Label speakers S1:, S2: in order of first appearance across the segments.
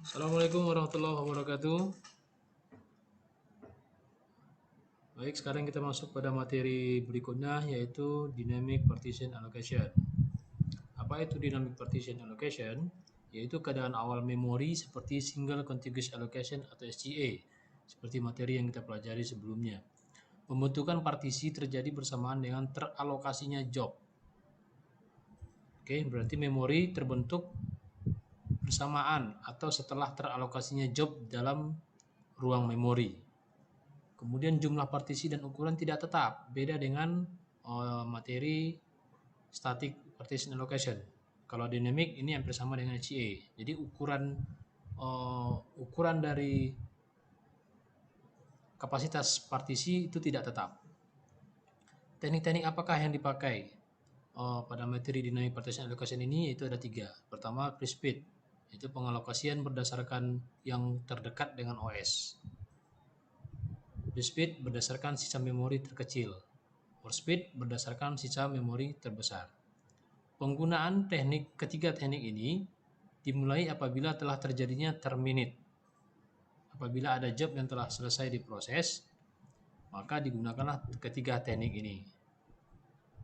S1: Assalamualaikum warahmatullahi wabarakatuh. Baik, sekarang kita masuk pada materi berikutnya yaitu Dynamic Partition Allocation. Apa itu Dynamic Partition Allocation? Yaitu keadaan awal memori seperti Single Contiguous Allocation atau SCA, seperti materi yang kita pelajari sebelumnya. Pembentukan partisi terjadi bersamaan dengan teralokasinya job. Oke, berarti memori terbentuk bersamaan atau setelah teralokasinya job dalam ruang memori. Kemudian jumlah partisi dan ukuran tidak tetap, beda dengan materi static partition allocation. Kalau dynamic ini hampir sama dengan HCA. Jadi ukuran dari kapasitas partisi itu tidak tetap. Teknik-teknik apakah yang dipakai pada materi dynamic partition allocation ini? Yaitu ada 3. Pertama, free speed, itu pengalokasian berdasarkan yang terdekat dengan OS. Free speed berdasarkan sisa memori terkecil. Warp speed berdasarkan sisa memori terbesar. Penggunaan ketiga teknik ini dimulai apabila telah terjadinya terminate. Apabila ada job yang telah selesai diproses, maka digunakanlah ketiga teknik ini.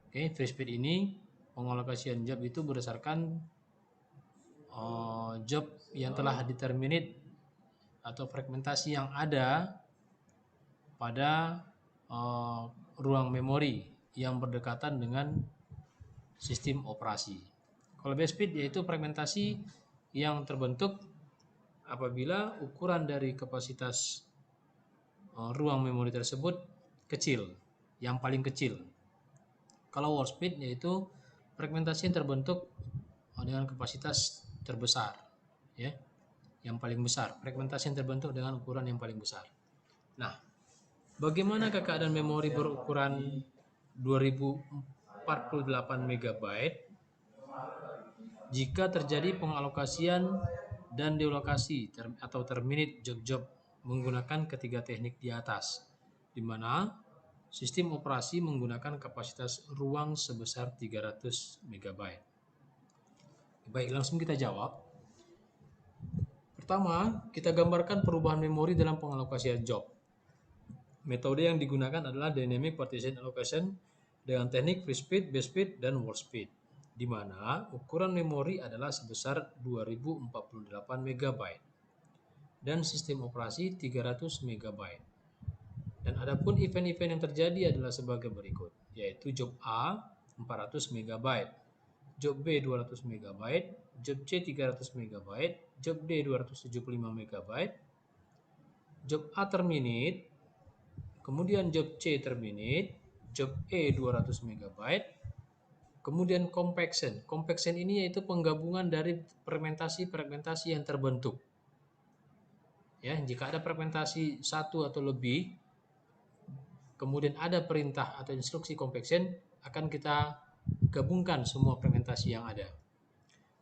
S1: Oke, free speed ini pengalokasian job itu berdasarkan job yang telah diterminate atau fragmentasi yang ada pada ruang memori yang berdekatan dengan sistem operasi. Kalau base speed yaitu fragmentasi yang terbentuk apabila ukuran dari kapasitas ruang memori tersebut kecil, yang paling kecil. Kalau warp speed yaitu fragmentasi yang terbentuk dengan kapasitas terbesar, ya, yang paling besar. Fragmentasi yang terbentuk dengan ukuran yang paling besar. Nah, bagaimana keadaan memori berukuran 2048 MB jika terjadi pengalokasian dan dealokasi atau terminate job-job menggunakan ketiga teknik di atas, di mana sistem operasi menggunakan kapasitas ruang sebesar 300 MB. Baik, langsung kita jawab. Pertama, kita gambarkan perubahan memori dalam pengalokasian job. Metode yang digunakan adalah Dynamic Partition Allocation dengan teknik free speed, base speed, dan warp speed, di mana ukuran memori adalah sebesar 2048 MB dan sistem operasi 300 MB. Dan adapun event-event yang terjadi adalah sebagai berikut, yaitu job A 400 MB, job B 200 MB, job C 300 MB, job D 275 MB, job A terminate, kemudian job C terminate, job E 200 MB, kemudian compaction. Compaction ini yaitu penggabungan dari fragmentasi yang terbentuk. Ya, jika ada fragmentasi satu atau lebih, kemudian ada perintah atau instruksi compaction, akan kita gabungkan semua fragmentasi yang ada.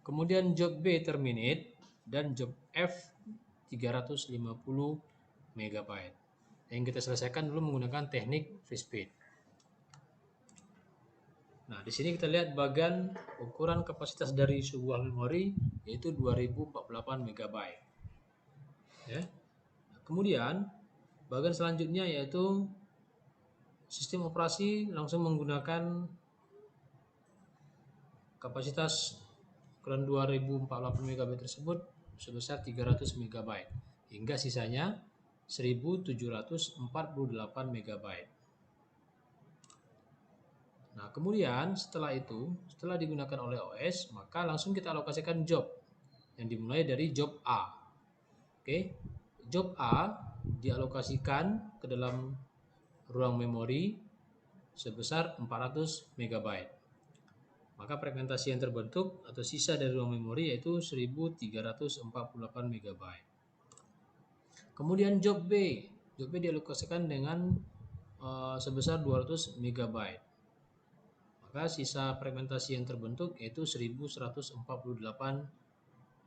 S1: Kemudian job B terminate dan job F 350 MB. Yang kita selesaikan dulu menggunakan teknik free speed. Nah, di sini kita lihat bagian ukuran kapasitas dari sebuah memori yaitu 2048 MB. Ya. Kemudian bagian selanjutnya yaitu sistem operasi langsung menggunakan kapasitas ukuran 2048 MB tersebut sebesar 300 MB hingga sisanya 1748 MB. Nah, kemudian setelah digunakan oleh OS, maka langsung kita alokasikan job yang dimulai dari job A. Oke, job A dialokasikan ke dalam ruang memori sebesar 400 MB. Maka fragmentasi yang terbentuk atau sisa dari ruang memori yaitu 1348 MB. Kemudian job B dialokasikan dengan sebesar 200 MB. Maka sisa fragmentasi yang terbentuk yaitu 1148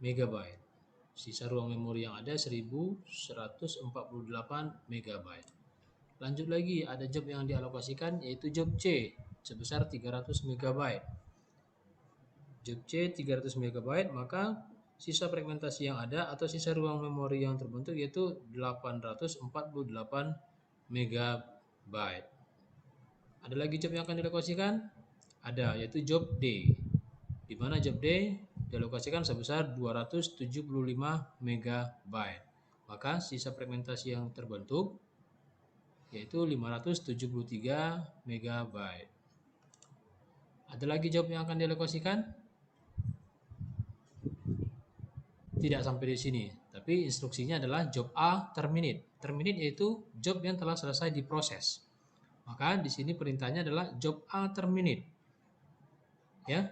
S1: MB. Sisa ruang memori yang ada 1148 MB. Lanjut lagi, ada job yang dialokasikan yaitu job C sebesar 300 MB. Job C 300 MB, maka sisa fragmentasi yang ada atau sisa ruang memori yang terbentuk yaitu 848 megabyte. Ada lagi job yang akan dialokasikan? Ada, yaitu job D. Di mana job D dialokasikan sebesar 275 megabyte. Maka sisa fragmentasi yang terbentuk yaitu 573 megabyte. Ada lagi job yang akan dialokasikan? Tidak sampai di sini, tapi instruksinya adalah job A terminate. Terminate yaitu job yang telah selesai diproses. Maka di sini perintahnya adalah job A terminate. Ya.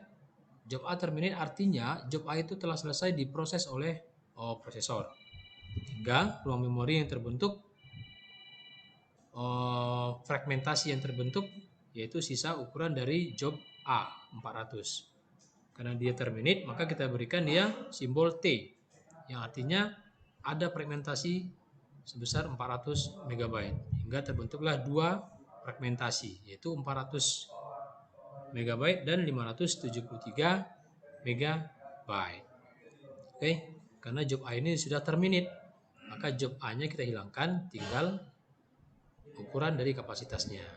S1: Job A terminate artinya job A itu telah selesai diproses oleh prosesor. Hingga ruang memori yang terbentuk fragmentasi yang terbentuk yaitu sisa ukuran dari job A 400. Karena dia terminate, maka kita berikan dia simbol T yang artinya ada fragmentasi sebesar 400 MB hingga terbentuklah dua fragmentasi yaitu 400 MB dan 573 MB. Oke, karena job A ini sudah terminate, maka job A-nya kita hilangkan, tinggal ukuran dari kapasitasnya.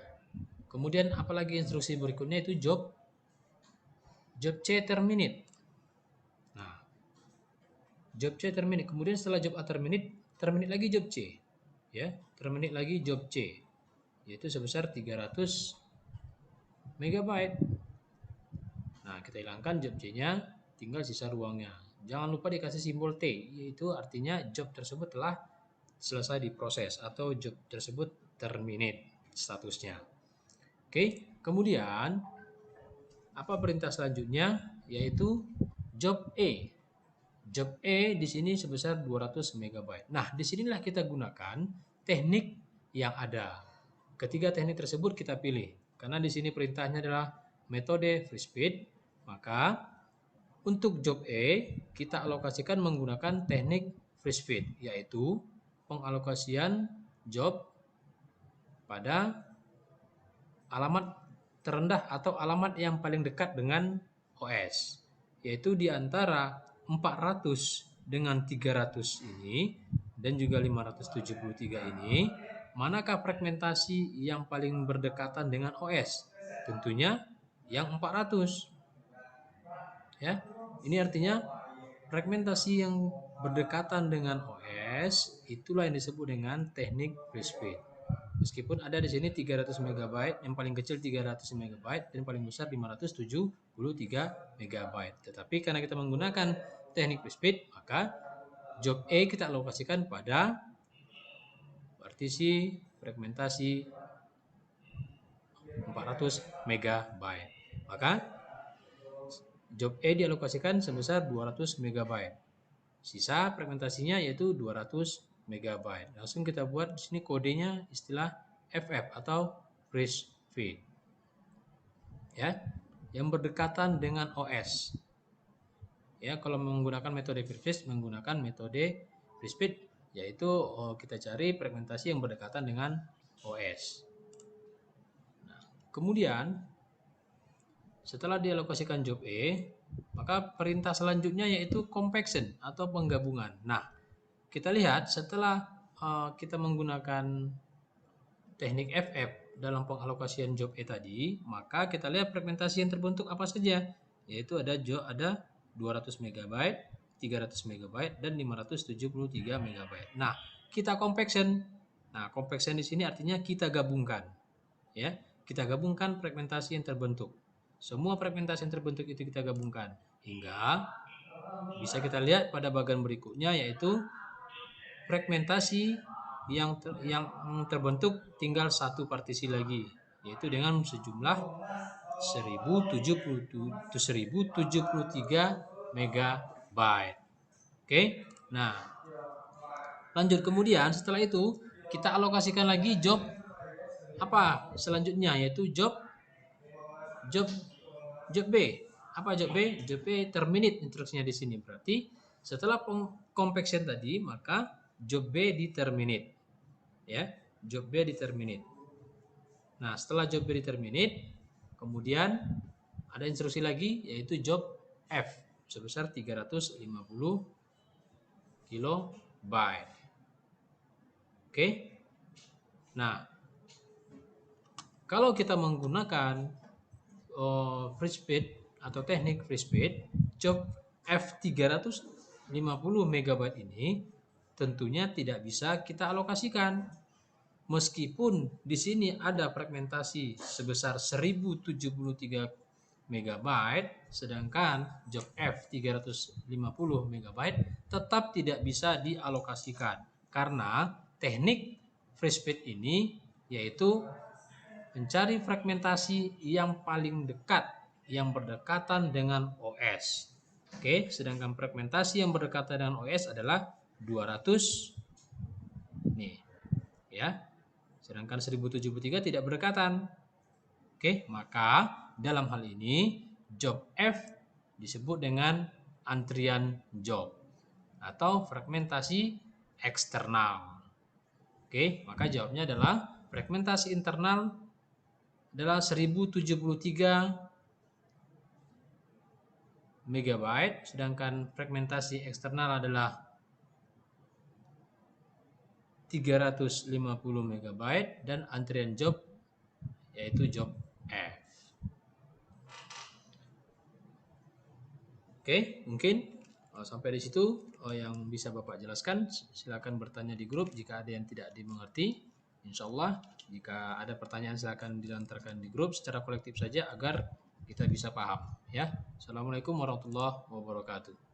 S1: Kemudian apalagi instruksi berikutnya itu job C terminate. Nah, job C terminate. Kemudian setelah job A terminate lagi job C. Ya, terminate lagi job C. Yaitu sebesar 300 MB. Nah, kita hilangkan job C-nya, tinggal sisa ruangnya. Jangan lupa dikasih simbol T, yaitu artinya job tersebut telah selesai diproses atau job tersebut terminate statusnya. Oke, kemudian apa perintah selanjutnya yaitu job E. Job E di sini sebesar 200 MB. Nah, disinilah kita gunakan teknik yang ada. Ketiga teknik tersebut kita pilih. Karena di sini perintahnya adalah metode free speed, maka untuk job E kita alokasikan menggunakan teknik free speed, yaitu pengalokasian job pada alamat terendah atau alamat yang paling dekat dengan OS, yaitu di antara 400 dengan 300 ini dan juga 573 ini, manakah fragmentasi yang paling berdekatan dengan OS? Tentunya yang 400. Ya. Ini artinya fragmentasi yang berdekatan dengan OS itulah yang disebut dengan teknik free speed. Meskipun ada di sini 300 MB, yang paling kecil 300 MB dan paling besar 573 MB. Tetapi karena kita menggunakan teknik free speed, maka job E kita alokasikan pada partisi fragmentasi 400 MB. Maka job E dialokasikan sebesar 200 MB. Sisa fragmentasinya yaitu 200 MB. Langsung kita buat di sini kodenya istilah FF atau free speed. Ya, yang berdekatan dengan OS. Ya, kalau menggunakan metode free speed menggunakan metode free speed yaitu kita cari fragmentasi yang berdekatan dengan OS. Nah, kemudian setelah dialokasikan job E, maka perintah selanjutnya yaitu compaction atau penggabungan. Nah, kita lihat setelah kita menggunakan teknik FF dalam pengalokasian job E tadi, maka kita lihat fragmentasi yang terbentuk apa saja, yaitu ada 200 MB, 300 MB dan 573 MB. Nah, kita compaction. Nah, compaction di sini artinya kita gabungkan. Ya, kita gabungkan fragmentasi yang terbentuk. Semua fragmentasi yang terbentuk itu kita gabungkan hingga bisa kita lihat pada bagian berikutnya yaitu fragmentasi yang terbentuk tinggal satu partisi lagi yaitu dengan sejumlah 1073 MB. Oke. Nah, lanjut kemudian setelah itu kita alokasikan lagi job apa selanjutnya yaitu job B. Apa job B? Job B terminate instruksinya di sini. Berarti setelah compaction tadi maka job B di terminate. Ya, job B di terminate. Nah, setelah job B di terminate, kemudian ada instruksi lagi yaitu job F sebesar 350 kilobyte. Oke. Nah, kalau kita menggunakan free speed atau teknik free speed, job F350 MB ini tentunya tidak bisa kita alokasikan. Meskipun di sini ada fragmentasi sebesar 1073 MB, sedangkan job F350 MB tetap tidak bisa dialokasikan karena teknik free speed ini yaitu mencari fragmentasi yang paling dekat, yang berdekatan dengan OS. Oke, sedangkan fragmentasi yang berdekatan dengan OS adalah 200 nih, ya. Sedangkan 1073 tidak berdekatan. Oke, maka dalam hal ini job F disebut dengan antrian job atau fragmentasi eksternal. Oke, maka jawabnya adalah fragmentasi internal adalah 1073 MB, sedangkan fragmentasi eksternal adalah 350 MB dan antrian job yaitu job F. Oke, mungkin sampai di situ yang bisa Bapak jelaskan. Silakan bertanya di grup jika ada yang tidak dimengerti. Insya Allah jika ada pertanyaan silakan dilantarkan di grup secara kolektif saja agar kita bisa paham. Ya, Assalamualaikum warahmatullahi wabarakatuh.